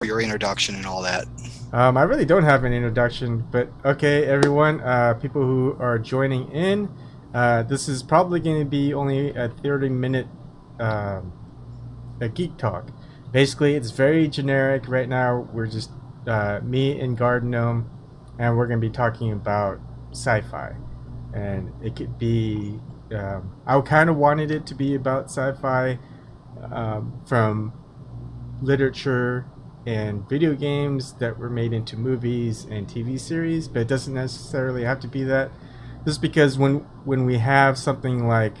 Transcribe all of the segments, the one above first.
your introduction and all that. I really don't have an introduction, but okay, everyone, people who are joining in, this is probably going to be only a 30-minute um, a Geek Talk. Basically, it's very generic right now. We're just me and GardinNome, and we're going to be talking about sci-fi. And it could be, I kind of wanted it to be about sci-fi from literature and video games that were made into movies and TV series, but it doesn't necessarily have to be that. Just because when we have something like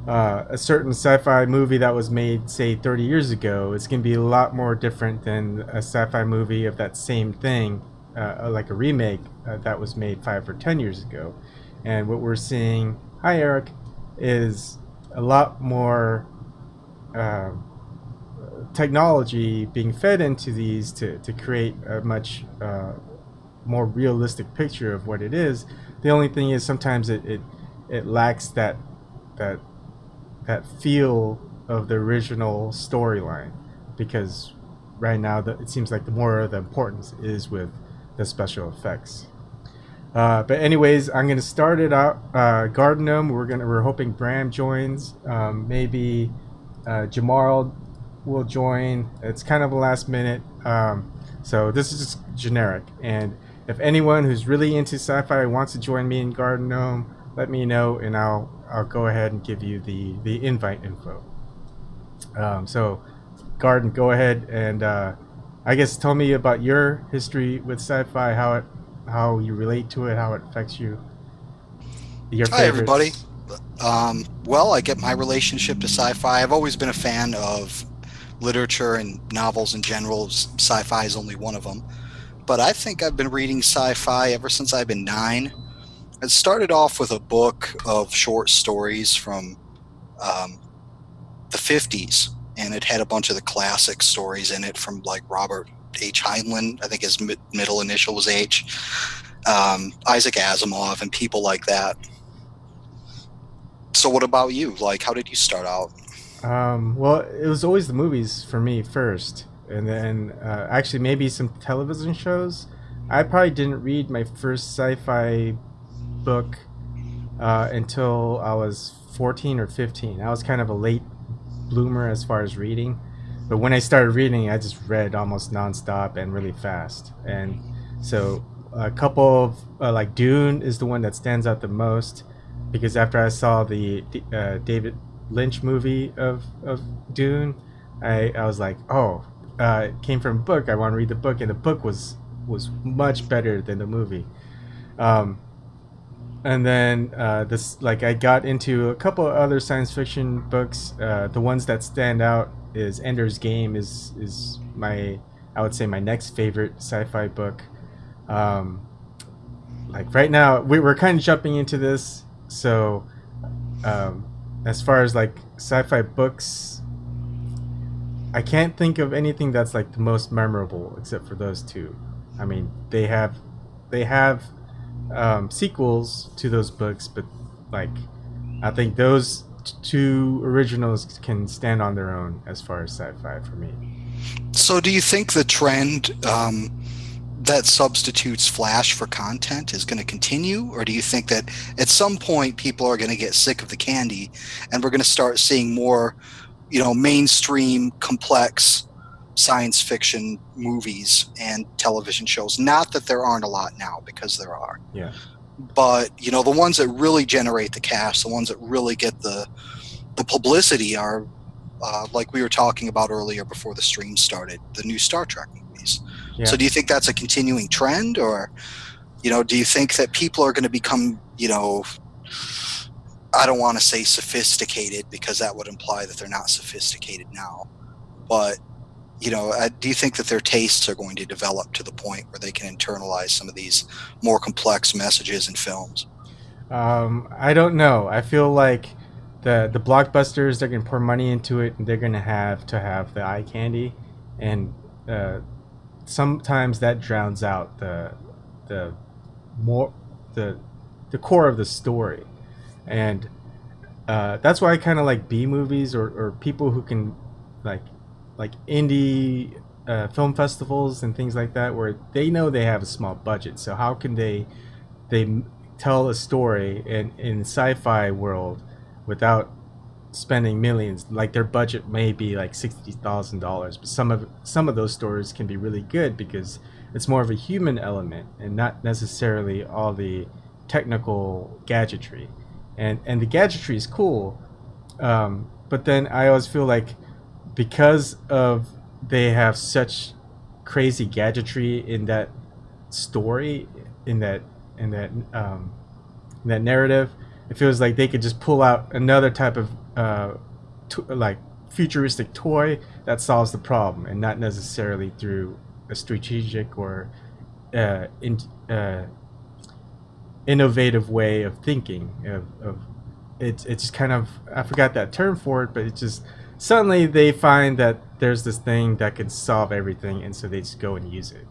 a certain sci-fi movie that was made, say, 30 years ago, it's going to be a lot more different than a sci-fi movie of that same thing, like a remake that was made 5 or 10 years ago. And what we're seeing, hi Eric, is a lot more uh, technology being fed into these to create a much more realistic picture of what it is. The only thing is sometimes it lacks that that feel of the original storyline, because right now it seems like the more of the importance is with the special effects. But anyways, I'm gonna start it out. GardinNome. We're hoping Bram joins. Maybe Jamal will join. It's kind of a last minute. So this is just generic. And if anyone who's really into sci-fi wants to join me in GardinNome, let me know, and I'll go ahead and give you the invite info. So, Garden, go ahead and I guess tell me about your history with sci-fi, how you relate to it, how it affects you, your Hi, everybody. favorites. Well, I get my relationship to sci-fi. I've always been a fan of literature and novels in general. Sci-fi is only one of them. But I think I've been reading sci-fi ever since I've been 9. It started off with a book of short stories from um, the 50s, and it had a bunch of the classic stories in it from like Robert H. Heinlein, I think his middle initial was H, Isaac Asimov, and people like that. So, what about you? Like, how did you start out? Well, it was always the movies for me first, and then actually maybe some television shows. I probably didn't read my first sci-fi book until I was 14 or 15. I was kind of a late bloomer as far as reading, but when I started reading, I just read almost nonstop and really fast. And so a couple of like Dune is the one that stands out the most, because after I saw the David Lynch movie of Dune, I was like, oh, it came from a book. I want to read the book, and the book was much better than the movie. Um, and then this, like, I got into a couple of other science fiction books. The ones that stand out is Ender's Game is my, I would say, my next favorite sci-fi book. Um, like right now we're kind of jumping into this, so um, as far as like sci-fi books, I can't think of anything that's like the most memorable except for those two. I mean, they have sequels to those books, but like I think those two originals can stand on their own as far as sci-fi for me. So, do you think the trend that substitutes Flash for content is going to continue, or do you think that at some point people are going to get sick of the candy, and we're going to start seeing more, mainstream, complex science fiction movies and television shows? Not that there aren't a lot now, because there are, Yeah. but the ones that really generate the cash, the ones that really get the publicity are like we were talking about earlier before the stream started, the new Star Trek movies. Yeah. So do you think that's a continuing trend, or do you think that people are going to become, I don't want to say sophisticated, because that would imply that they're not sophisticated now, but do you think that their tastes are going to develop to the point where they can internalize some of these more complex messages in films? I don't know. I feel like the blockbusters, they're gonna pour money into it, and they're gonna have to have the eye candy, and uh, sometimes that drowns out the more the the core of the story, and that's why I kind of like B movies, or people who can like like indie. film festivals and things like that, where they know they have a small budget. So how can they tell a story in sci-fi world without spending millions? Like their budget may be like $60,000, but some of those stories can be really good because it's more of a human element and not necessarily all the technical gadgetry. And the gadgetry is cool, but then I always feel like because of they have such crazy gadgetry in that story, in that in that in that narrative, it feels like they could just pull out another type of like futuristic toy that solves the problem, and not necessarily through a strategic or uh, in, uh, innovative way of thinking. Of it's just kind of, I forgot that term for it, but it's just suddenly they find that there's this thing that can solve everything, and so they just go and use it.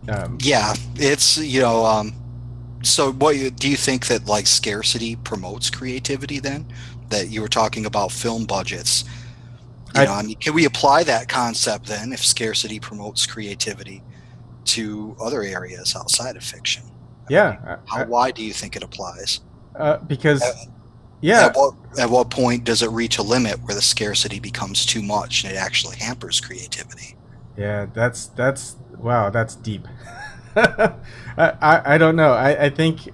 Um, Yeah, it's so do you think that like scarcity promotes creativity then? That you were talking about film budgets. I I mean, can we apply that concept then if scarcity promotes creativity to other areas outside of fiction? I mean, Yeah, how wide do you think it applies? because At, yeah, at what point does it reach a limit where the scarcity becomes too much and it actually hampers creativity? yeah, that's wow, that's deep. I don't know. I think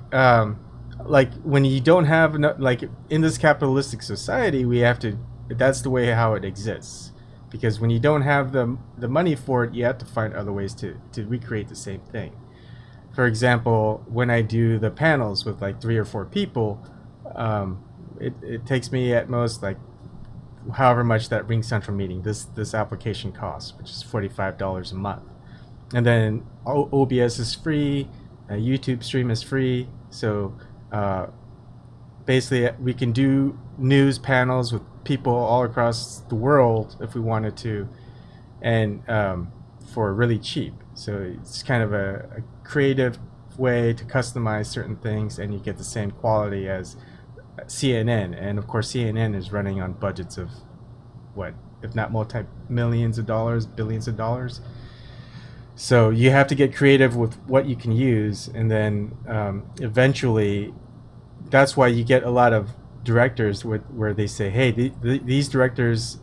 like when you don't have like in this capitalistic society, we have to. That's the way how it exists. Because when you don't have the money for it, you have to find other ways to recreate the same thing. For example, when I do the panels with like 3 or 4 people, um, it takes me at most like however much that Ring Central meeting this application costs, which is $45 a month. And then OBS is free, YouTube stream is free. So uh, basically, we can do news panels with people all across the world if we wanted to, and for really cheap. So it's kind of a creative way to customize certain things, and you get the same quality as CNN. And of course, CNN is running on budgets of what, if not multi millions of dollars, billions of dollars. So you have to get creative with what you can use, and then eventually, that's why you get a lot of directors where they say, "Hey, these directors,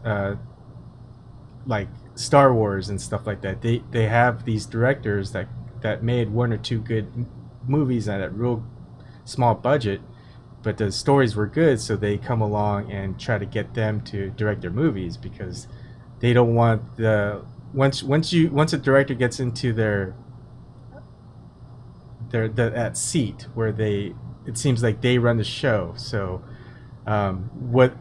like Star Wars and stuff like that, they have these directors that made 1 or 2 good movies at a real small budget, but the stories were good, so they come along and try to get them to direct their movies because they don't want the once a director gets into that seat where they it seems like they run the show. So what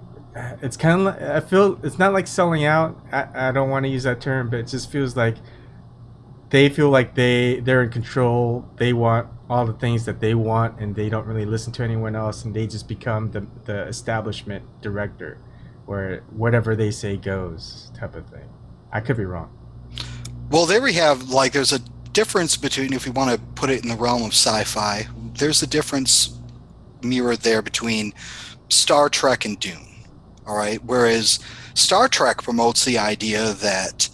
it's kind of like, I feel it's not like selling out. I don't want to use that term, but it just feels like they feel like they're in control. They want all the things that they want, and they don't really listen to anyone else, and they just become the establishment director, where whatever they say goes type of thing. I could be wrong. Well, there we have, like, there's a difference between, if we want to put it in the realm of sci-fi, there's a difference mirrored there between Star Trek and Dune. All right. Whereas Star Trek promotes the idea that,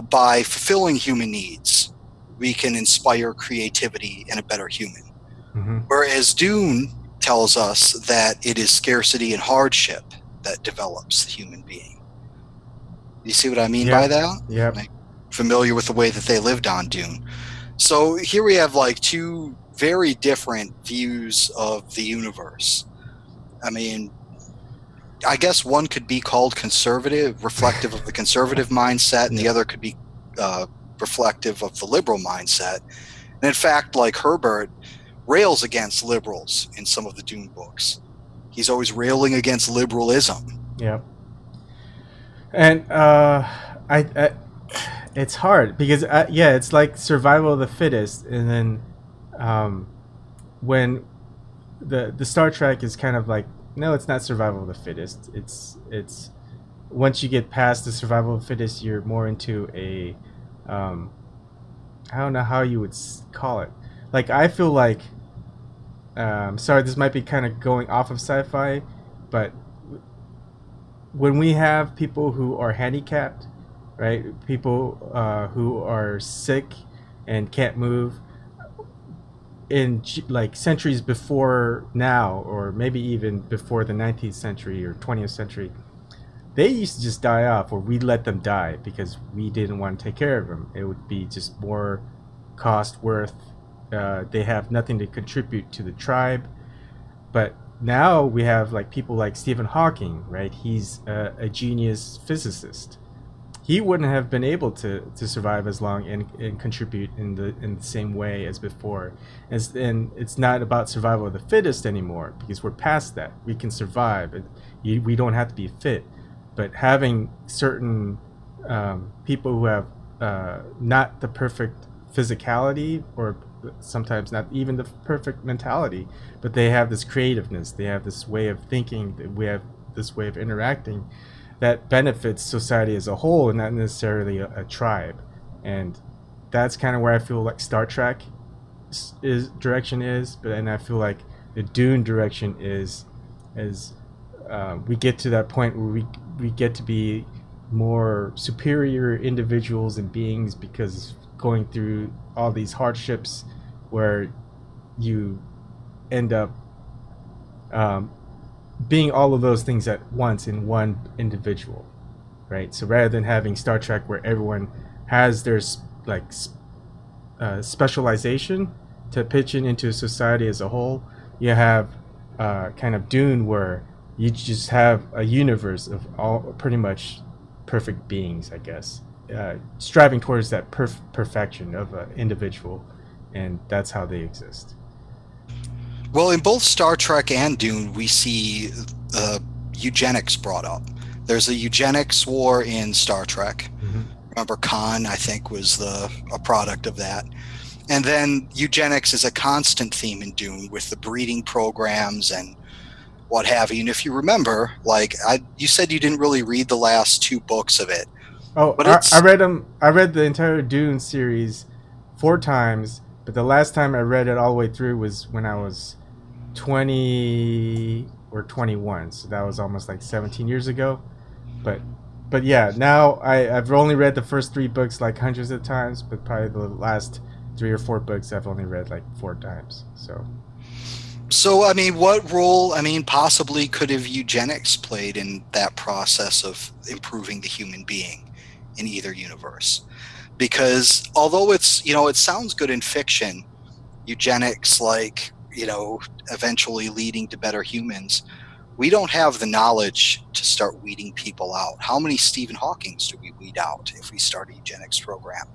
by fulfilling human needs, we can inspire creativity in a better human. Hmm. Whereas Dune tells us that it is scarcity and hardship that develops the human being. You see what I mean by Yep. that? Yep. Like, familiar with the way that they lived on Dune. So here we have like two very different views of the universe. I mean, I guess one could be called conservative, reflective of the conservative mindset, and the Yeah. other could be reflective of the liberal mindset. And in fact, like Herbert rails against liberals in some of the Dune books. He's always railing against liberalism. Yep. And I it's hard because yeah, it's like survival of the fittest, and then um, when the Star Trek is kind of like, no, it's not survival of the fittest. It's once you get past the survival of the fittest, you're more into a um, I don't know how you would call it. Like I feel like sorry, this might be kind of going off of sci-fi, but when we have people who are handicapped, right? People who are sick and can't move in like centuries before now, or maybe even before the 19th century or 20th century, they used to just die off, or we let them die because we didn't want to take care of them. It would be just more cost worth. They have nothing to contribute to the tribe. But now we have like people like Stephen Hawking, right? He's a genius physicist. He wouldn't have been able to survive as long and contribute in the same way as before. And it's not about survival of the fittest anymore, because we're past that. We can survive. We don't have to be fit. But having certain people who have not the perfect physicality, or sometimes not even the perfect mentality, but they have this creativeness, they have this way of thinking, we have this way of interacting that benefits society as a whole and not necessarily a tribe. And that's kind of where I feel like Star Trek is direction is, but and I feel like the Dune direction is as we get to that point where we get to be more superior individuals and beings, because going through all these hardships where you end up being all of those things at once in one individual, right? So rather than having Star Trek where everyone has their like specialization to pitch in into society as a whole, you have kind of Dune where you just have a universe of all pretty much perfect beings, I guess, striving towards that perfection of an individual, and that's how they exist. Well, in both Star Trek and Dune, we see eugenics brought up. There's a eugenics war in Star Trek. Mm-hmm. Remember, Khan, I think, was a product of that. And then eugenics is a constant theme in Dune with the breeding programs and what have you. And if you remember, like you said, you didn't really read the last two books of it, Oh, but I it's read them. I read the entire Dune series 4 times, but the last time I read it all the way through was when I was 20 or 21. So that was almost like 17 years ago. But but yeah, now I've only read the first 3 books like hundreds of times, but probably the last 3 or 4 books I've only read like 4 times. So so. I mean, what role? I mean, possibly could have eugenics played in that process of improving the human being in either universe? Because although it sounds good in fiction, eugenics, like, eventually leading to better humans, we don't have the knowledge to start weeding people out. How many Stephen Hawkings do we weed out if we start a eugenics program?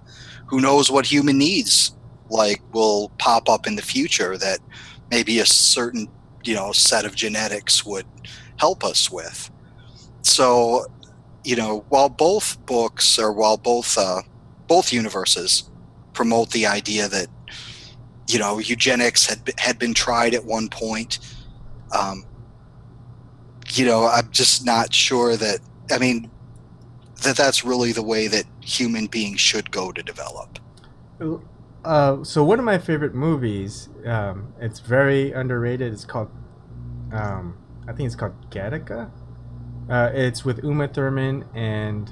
Who knows what human needs like will pop up in the future that maybe a certain set of genetics would help us with. So, while both books, or while both universes promote the idea that eugenics had been tried at one point, I'm just not sure that, I mean, that's really the way that human beings should go to develop. so one of my favorite movies, it's very underrated. It's called, I think it's called Gattaca. It's with Uma Thurman and,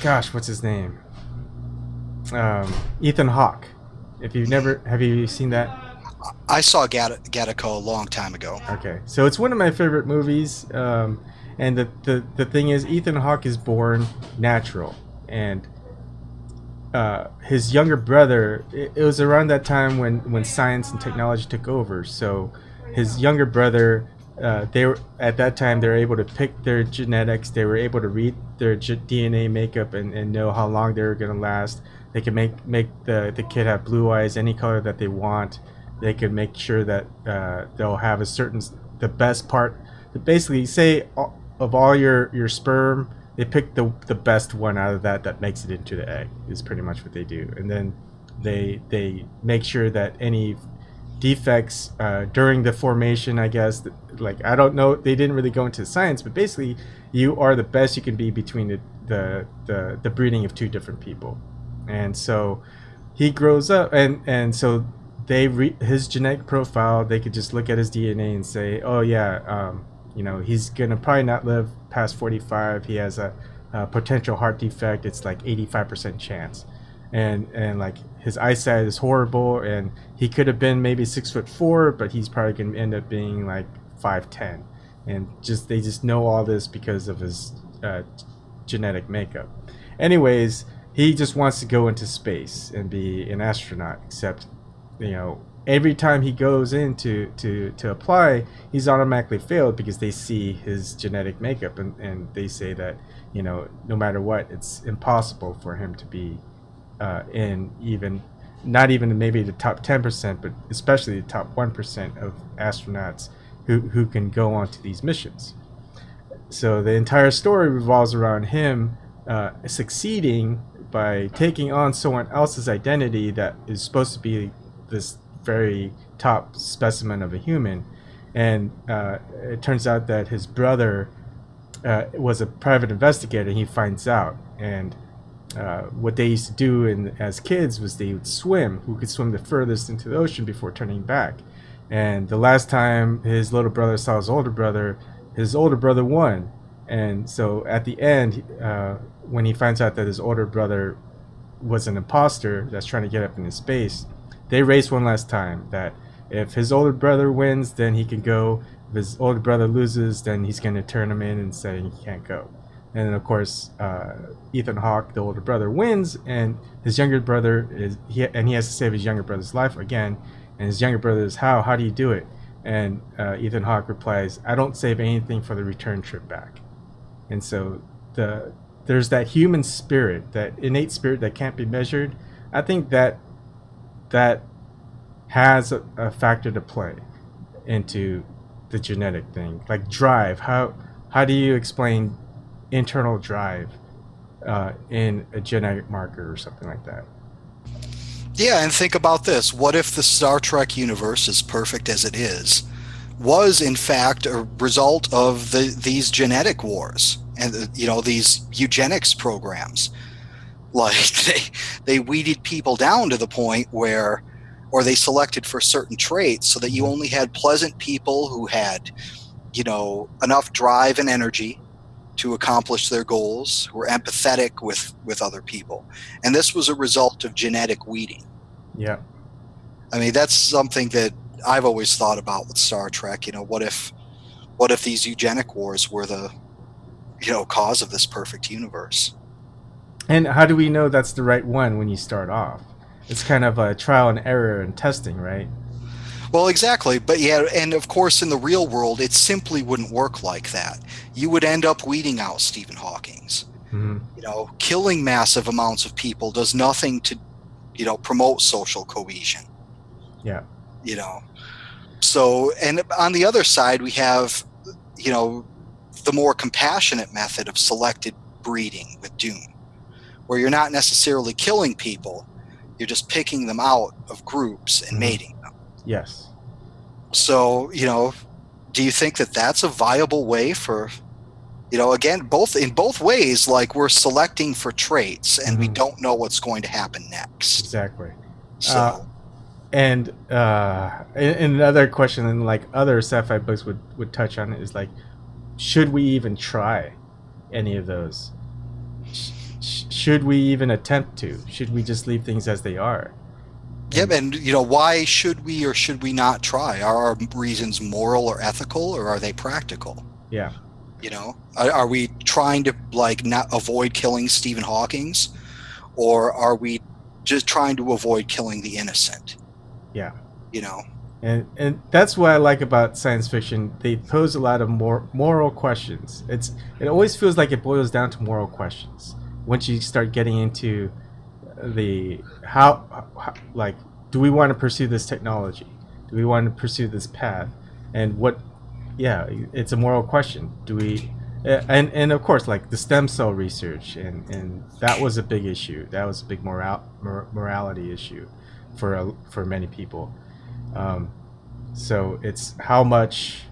gosh, what's his name? Ethan Hawke. If you've never, have you seen that? I saw Gattaca a long time ago. Okay, so it's one of my favorite movies. And the thing is, Ethan Hawke is born natural, and his younger brother. It was around that time when science and technology took over. So his younger brother, they were at that time they were able to pick their genetics. They were able to read their DNA makeup and know how long they were going to last. They can make the kid have blue eyes, any color that they want. They can make sure that they'll have the best part. Basically, say of all your sperm, they pick the best one out of that makes it into the egg. Is pretty much what they do, and then they make sure that any defects during the formation, I guess, like, I don't know, they didn't really go into science, but basically you are the best you can be between the breeding of two different people. And so he grows up, and so his genetic profile, they could just look at his DNA and say, oh yeah, he's gonna probably not live past 45. He has a potential heart defect. It's like 85% chance, and like his eyesight is horrible, and he could have been maybe 6'4", but he's probably going to end up being like 5'10", and just they just know all this because of his genetic makeup. Anyways, he just wants to go into space and be an astronaut, except every time he goes in to apply, he's automatically failed because they see his genetic makeup, and they say that no matter what, it's impossible for him to be in even not even maybe the top 10%, but especially the top 1% of astronauts who can go onto these missions. So the entire story revolves around him succeeding by taking on someone else's identity that is supposed to be this very top specimen of a human, and it turns out that his brother was a private investigator. And he finds out, and what they used to do as kids was they would swim. Who could swim the furthest into the ocean before turning back? And the last time his little brother saw his older brother won. And so at the end, when he finds out that his older brother was an imposter that's trying to get up into space, they race one last time that if his older brother wins, then he can go. If his older brother loses, then he's going to turn him in and say he can't go. And then, of course, Ethan Hawke, the older brother, wins, and his younger brother he has to save his younger brother's life again. And his younger brother is, how do you do it? And Ethan Hawke replies, I don't save anything for the return trip back. And so there's that human spirit, that innate spirit that can't be measured. I think that has a factor to play into the genetic thing, like drive. How do you explain internal drive in a genetic marker or something like that? Yeah, and think about this. What if the Star Trek universe, as perfect as it is, was in fact a result of these genetic wars and these eugenics programs? Like they weeded people down to the point where, or they selected for certain traits so that you only had pleasant people who had, enough drive and energy to accomplish their goals, who were empathetic with other people. And this was a result of genetic weeding. Yeah. I mean, that's something that I've always thought about with Star Trek. What if these eugenic wars were the, cause of this perfect universe? And how do we know that's the right one when you start off? It's kind of a trial and error and testing, right? Well, exactly. But yeah, and of course, in the real world, it simply wouldn't work like that. You would end up weeding out Stephen Hawking's. Mm-hmm. Killing massive amounts of people does nothing to, promote social cohesion. Yeah. So, and on the other side, we have, the more compassionate method of selected breeding with Dune, where you're not necessarily killing people, you're just picking them out of groups and mating them. Yes. So, do you think that that's a viable way for, again, in both ways, like we're selecting for traits and we don't know what's going to happen next. Exactly. So, and another question, and like other sci-fi books would touch on it, is like, should we even try any of those? Should we even attempt to? Should we just leave things as they are? Yep, and why should we or should we not try? Are our reasons moral or ethical, or are they practical? Yeah. Are we trying to not avoid killing Stephen Hawking's, or are we just trying to avoid killing the innocent? Yeah. And that's what I like about science fiction. They pose a lot of moral questions. It always feels like it boils down to moral questions once you start getting into the how do we want to pursue this technology? Do we want to pursue this path? And what? Yeah, it's a moral question. Do we? And of course, like the stem cell research, and that was a big issue. That was a big morality issue for many people. So it's how much.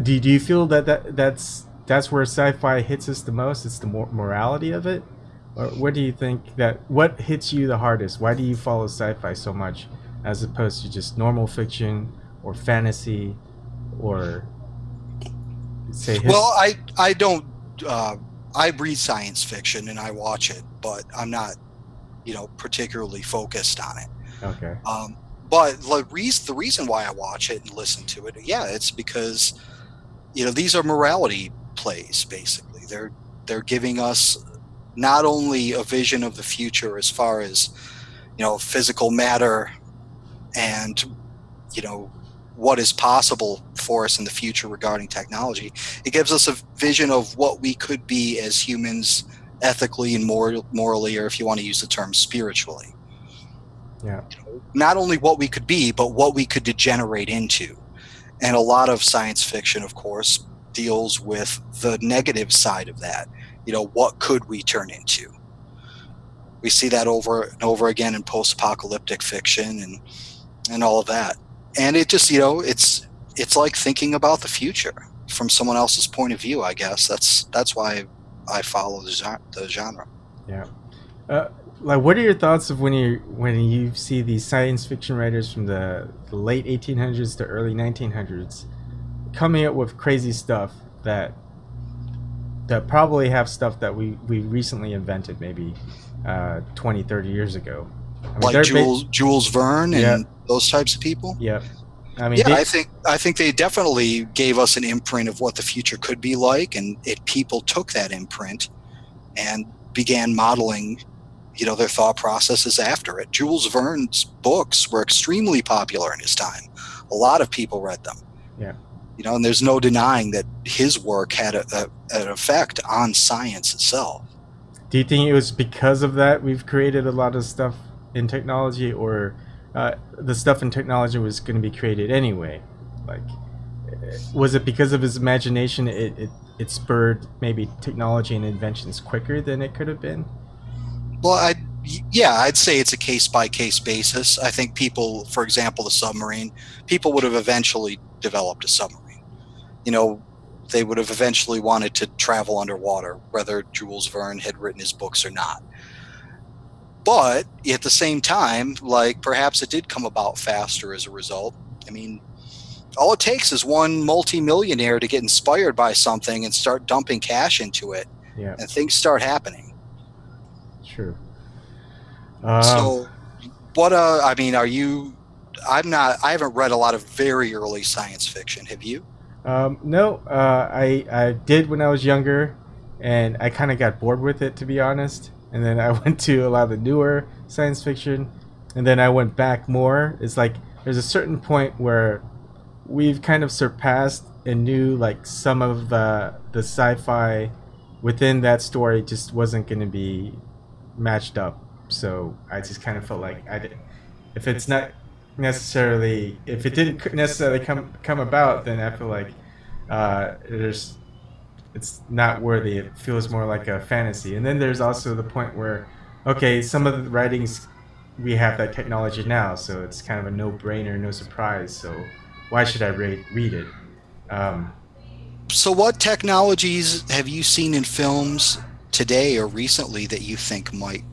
Do you feel that's where sci-fi hits us the most? It's the morality of it. Or what do you think what hits you the hardest? Why do you follow sci-fi so much as opposed to just normal fiction or fantasy or say well, I don't I read science fiction and I watch it, but I'm not, particularly focused on it. Okay. But the reason why I watch it and listen to it, yeah, it's because these are morality plays. Basically, they're giving us not only a vision of the future as far as physical matter and you know what is possible for us in the future regarding technology. It gives us a vision of what we could be as humans, ethically and morally, or if you want to use the term spiritually. Yeah. Not only what we could be, but what we could degenerate into. And a lot of science fiction, of course, deals with the negative side of that. What could we turn into? We see that over and over again in post-apocalyptic fiction and all of that. And it just, it's like thinking about the future from someone else's point of view. I guess that's why I follow the genre. Yeah. Uh, like, what are your thoughts of when you see these science fiction writers from the late 1800s to early 1900s coming up with crazy stuff that probably have stuff that we recently invented, maybe 20, 30 years ago. I mean, Like they're Jules Verne yeah, and those types of people. yeah. I mean, Yeah, I think they definitely gave us an imprint of what the future could be like, and people took that imprint and began modeling, their thought processes after it. Jules Verne's books were extremely popular in his time. A lot of people read them, yeah. and there's no denying that his work had an effect on science itself. Do you think it was because of that we've created a lot of stuff in technology, or the stuff in technology was going to be created anyway? Like, was it because of his imagination? It spurred maybe technology and inventions quicker than it could have been. Well, yeah, I'd say it's a case by case basis. I think people, for example, the submarine, people would have eventually developed a submarine. You know, they would have eventually wanted to travel underwater, whether Jules Verne had written his books or not. But at the same time, like perhaps it did come about faster as a result. I mean, all it takes is one multimillionaire to get inspired by something and start dumping cash into it, Yeah, and things start happening. true. Um, So, what? I mean, are you? I'm not. I haven't read a lot of very early science fiction. Have you? no, I did when I was younger, and I kind of got bored with it, to be honest. And then I went to a lot of the newer science fiction, and then I went back more. It's like there's a certain point where we've kind of surpassed and knew like some of the sci-fi within that story just wasn't going to be matched up. So I just kind of felt like if it's not necessarily, if it didn't necessarily come about, then I feel like there's it's not worthy. It feels more like a fantasy. And then there's also the point where, okay, some of the writings we have that technology now, so it's kind of a no-brainer, no surprise. So why should I read it? Um, So, what technologies have you seen in films today or recently that you think might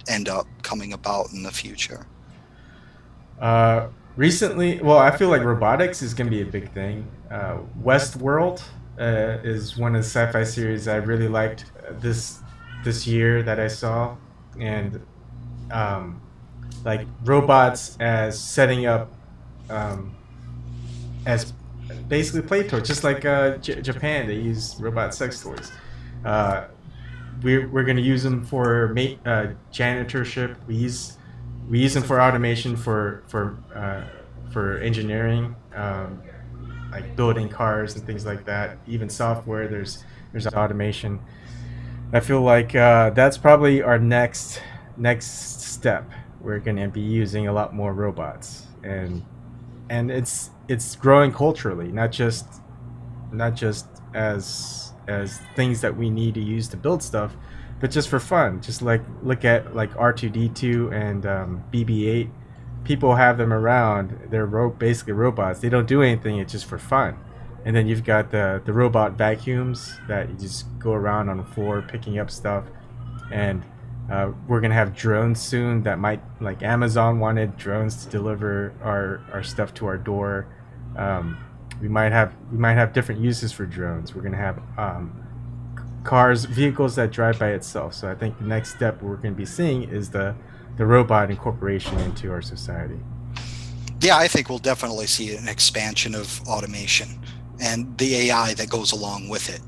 end up coming about in the future? Recently, well, I feel like robotics is going to be a big thing. Westworld is one of the sci-fi series I really liked this year that I saw, and um, like robots as setting up um, as basically play toys, just like Japan. They use robot sex toys. Uh, we're going to use them for janitorship. We use them for automation for engineering, like building cars and things like that. Even software, there's automation. I feel like that's probably our next step. We're going to be using a lot more robots, and it's growing culturally, not just as things that we need to use to build stuff, but just for fun. Just like look at like R2D2 and BB-8. People have them around. They're basically robots. They don't do anything. It's just for fun. And then you've got the robot vacuums that you just go around on the floor picking up stuff. And we're gonna have drones soon that might, like Amazon wanted drones to deliver our stuff to our door. We might have different uses for drones. We're gonna have cars, vehicles that drive by itself. So I think the next step we're going to be seeing is the robot incorporation into our society. Yeah, I think we'll definitely see an expansion of automation and the AI that goes along with it.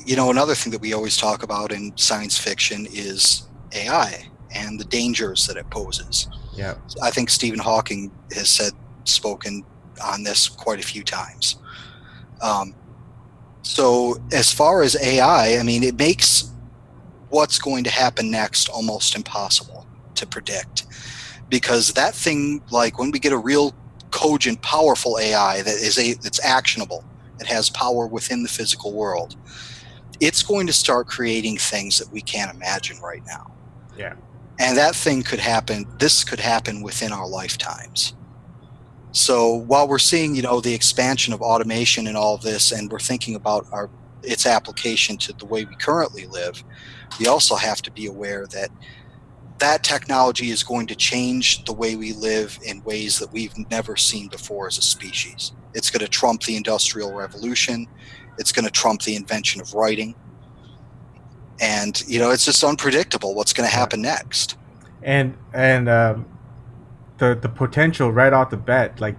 Another thing that we always talk about in science fiction is AI and the dangers that it poses. Yeah. I think Stephen Hawking has spoken on this quite a few times. So as far as AI, I mean, it makes what's going to happen next almost impossible to predict, because that thing, like when we get a real cogent, powerful AI that's actionable, it has power within the physical world, it's going to start creating things that we can't imagine right now. Yeah. And that thing could happen. This could happen within our lifetimes. So while we're seeing, the expansion of automation and all of this, and we're thinking about its application to the way we currently live, we also have to be aware that that technology is going to change the way we live in ways that we've never seen before as a species. It's going to trump the Industrial Revolution. It's going to trump the invention of writing. And, it's just unpredictable what's going to happen next. And the potential right off the bat, like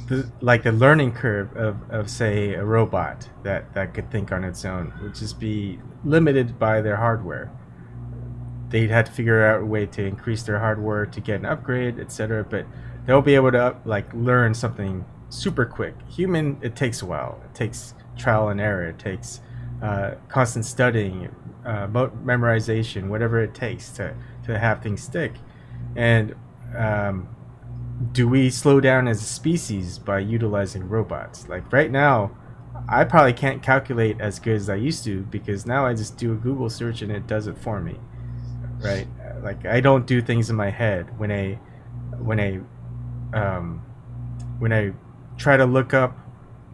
the learning curve of say a robot that could think on its own would just be limited by their hardware. They'd have to figure out a way to increase their hardware to get an upgrade, etc. But they'll be able to learn something super quick. Human, it takes a while. It takes trial and error. It takes constant studying, memorization, whatever it takes to have things stick. And do we slow down as a species by utilizing robots? Like right now, I probably can't calculate as good as I used to, because now I just do a Google search and it does it for me. Right? Like I don't do things in my head when I try to look up.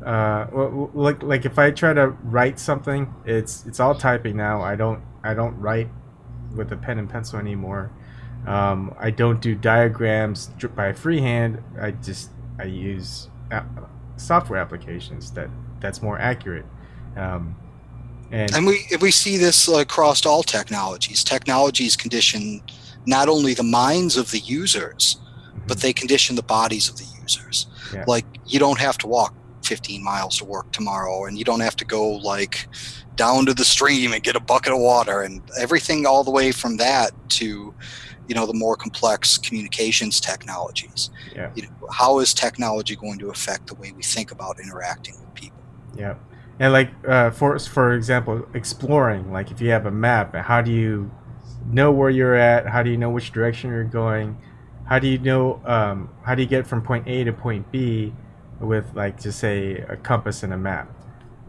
Like if I try to write something, it's all typing now. I don't write with a pen and pencil anymore. I don't do diagrams by freehand. I use software applications that's more accurate. And we see this across all technologies. Technologies condition not only the minds of the users, but they condition the bodies of the users. Yeah. Like you don't have to walk 15 miles to work tomorrow, and you don't have to go down to the stream and get a bucket of water, and everything all the way from that to the more complex communications technologies. Yeah. How is technology going to affect the way we think about interacting with people? Yeah. And for example, exploring, like if you have a map, how do you know where you're at? How do you know which direction you're going? How do you know how do you get from point A to point B with just say a compass and a map?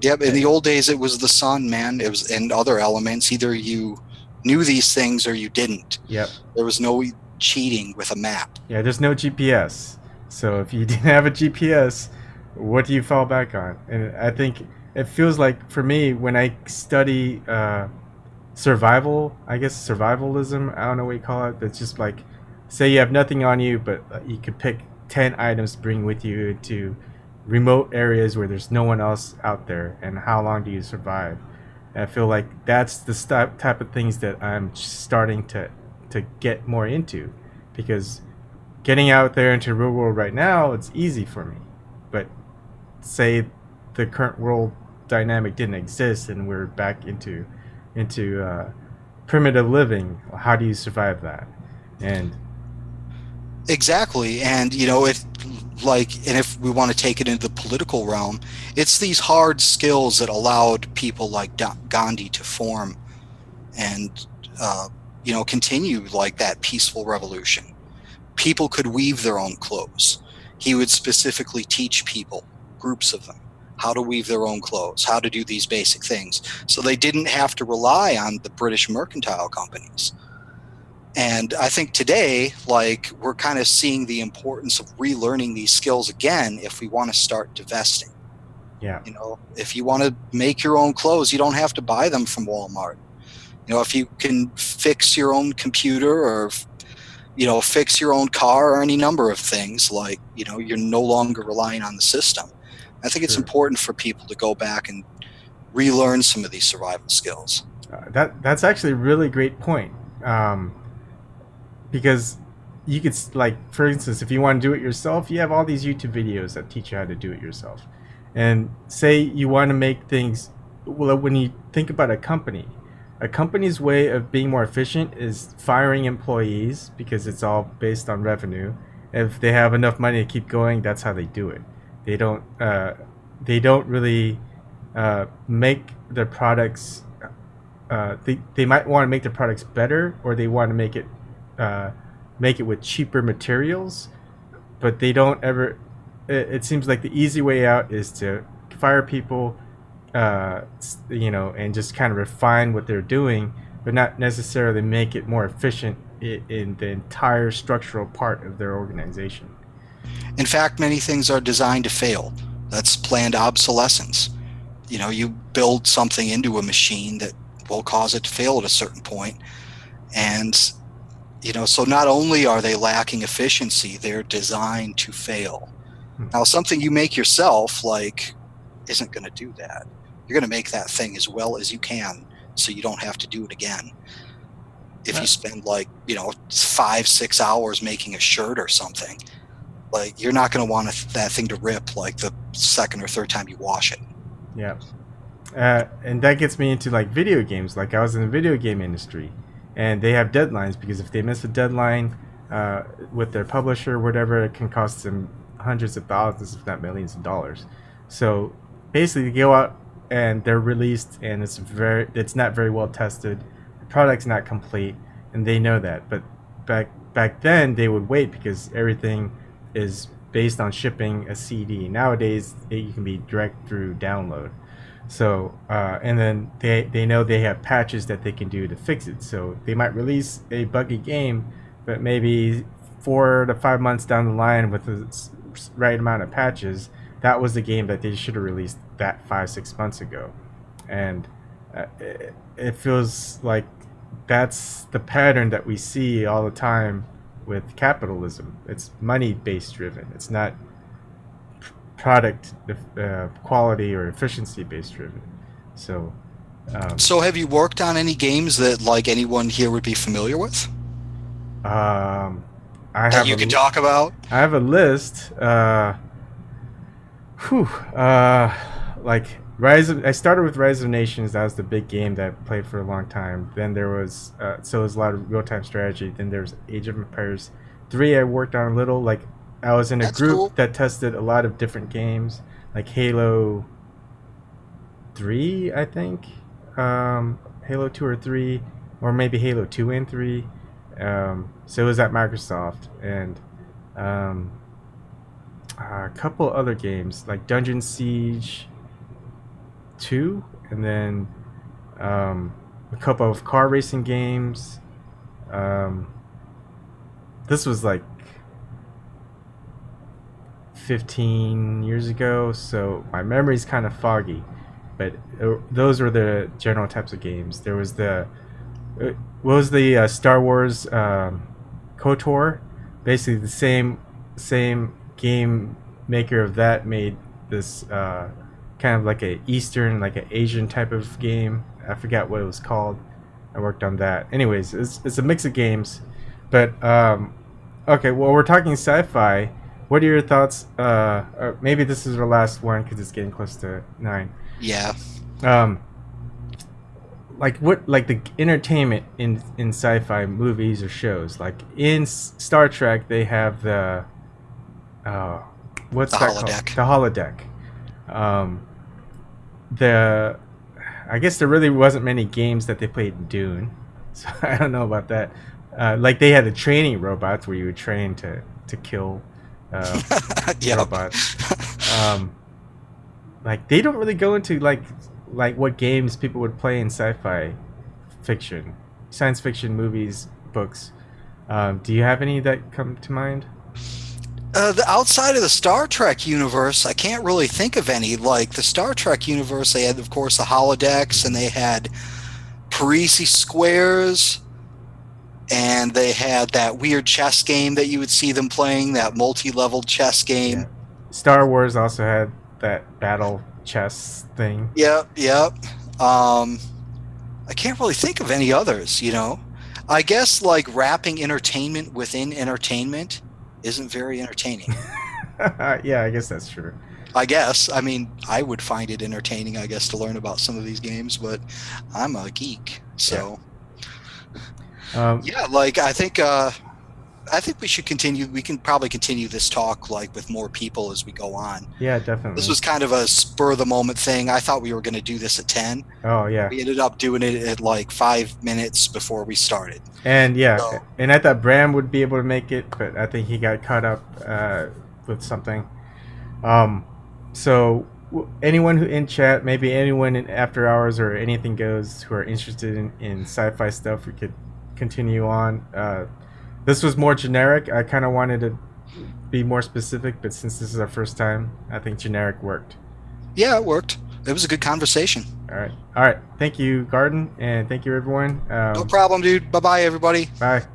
Yep. In the old days, it was the sun, man. It was, and other elements. Either you knew these things or you didn't. Yep. There was no cheating with a map. Yeah, there's no GPS. So if you didn't have a GPS, what do you fall back on? And I think it feels like for me when I study survival, I guess survivalism, I don't know what you call it. It's just like, say you have nothing on you, but you could pick 10 items to bring with you to remote areas where there's no one else out there, and how long do you survive? And I feel like that's the type of things that I'm starting to get more into, because getting out there into the real world right now, it's easy for me. But say the current world dynamic didn't exist and we're back into primitive living, how do you survive that? And exactly. And if we want to take it into the political realm, it's these hard skills that allowed people like Gandhi to form and continue that peaceful revolution. People could weave their own clothes. He would specifically teach people, groups of them, how to weave their own clothes, how to do these basic things. So they didn't have to rely on the British mercantile companies. And I think today, we're kind of seeing the importance of relearning these skills again if we want to start divesting. Yeah. If you want to make your own clothes, you don't have to buy them from Walmart. If you can fix your own computer or fix your own car or any number of things, you're no longer relying on the system. I think it's important for people to go back and relearn some of these survival skills. That's actually a really great point. Um, because you could, like, for instance, if you want to do it yourself, you have all these YouTube videos that teach you how to do it yourself. And say you want to make things, well, when you think about a company's way of being more efficient is firing employees because it's all based on revenue. If they have enough money to keep going, that's how they do it. They don't they don't really make their products. They might want to make their products better, or they want to make it with cheaper materials, but they don't ever. It seems like the easy way out is to fire people, and just kind of refine what they're doing, but not necessarily make it more efficient in the entire structural part of their organization. In fact, many things are designed to fail. That's planned obsolescence. You build something into a machine that will cause it to fail at a certain point. And, so not only are they lacking efficiency, they're designed to fail. Now, something you make yourself, like, isn't going to do that. You're going to make that thing as well as you can so you don't have to do it again. If you spend 5-6 hours making a shirt or something, like, you're not going to want that thing to rip like the second or third time you wash it. Yeah. And that gets me into like video games. Like, I was in the video game industry, and they have deadlines because if they miss a deadline with their publisher or whatever, it can cost them hundreds of thousands, if not millions of dollars. So basically, they go out and they're released, and it's not very well tested. The product's not complete, and they know that. But back then, they would wait because everything is based on shipping a CD. Nowadays, you can be direct through download. So, and then they know they have patches that they can do to fix it. So they might release a buggy game, but maybe 4 to 5 months down the line with the right amount of patches, that was the game that they should have released that 5-6 months ago. And it feels like that's the pattern that we see all the time with capitalism. It's money-based driven. It's not product quality or efficiency based driven. So have you worked on any games that like anyone here would be familiar with I that you could talk about? I have a list. Like I started with Rise of Nations. That was the big game that I played for a long time. Then there was so there's a lot of real-time strategy. Then there's Age of Empires 3 I worked on a little. Like, I was in a That's group cool. that tested a lot of different games, like Halo 3, I think. Halo 2 or 3, or maybe Halo 2 and 3. So it was at Microsoft, and a couple other games like Dungeon Siege 2, and then a couple of car racing games. This was like 15 years ago, so my memory's kind of foggy, but those were the general types of games. There was what was the Star Wars KOTOR? Basically the same game maker of that made this kind of like a Eastern, like an Asian type of game. I forgot what it was called. I worked on that. Anyways, it's a mix of games, but okay. Well, we're talking sci-fi. What are your thoughts? Or maybe this is our last one because it's getting close to 9. Yeah. Like the entertainment in sci-fi movies or shows. Like in Star Trek, they have the what's The that holodeck. called? The holodeck. I guess there really wasn't many games that they played in Dune, so I don't know about that. Like, they had the training robots where you would train to kill Yep. robots. Like, they don't really go into like what games people would play in sci-fi fiction, science fiction movies, books. Do you have any that come to mind? The outside of the Star Trek universe, I can't really think of any. Like, the Star Trek universe, they had, of course, the holodecks, and they had Parisi squares, and they had that weird chess game that you would see them playing, that multi-level chess game. Yeah. Star Wars also had that battle chess thing. Yep, yep. Um, I can't really think of any others, you know. I guess like wrapping entertainment within entertainment isn't very entertaining. Yeah, I guess that's true. I guess. I mean, I would find it entertaining, I guess, to learn about some of these games, but I'm a geek. Yeah. So, Um, yeah, like I think we should continue. We can probably continue this talk like with more people as we go on. yeah, This definitely. was kind of a spur of the moment thing. I thought we were going to do this at 10. Oh yeah. We ended up doing it at like 5 minutes before we started. And yeah, So, and I thought Bram would be able to make it, but I think he got caught up with something. Um, so anyone who in chat, maybe anyone in after hours or anything goes who are interested in sci-fi stuff, we could continue on. This was more generic. I kind of wanted to be more specific, but since this is our first time, I think generic worked. yeah, it worked. It was a good conversation. All right. All right. Thank you, Garden, and thank you, everyone. No problem, dude. Bye bye, everybody. Bye.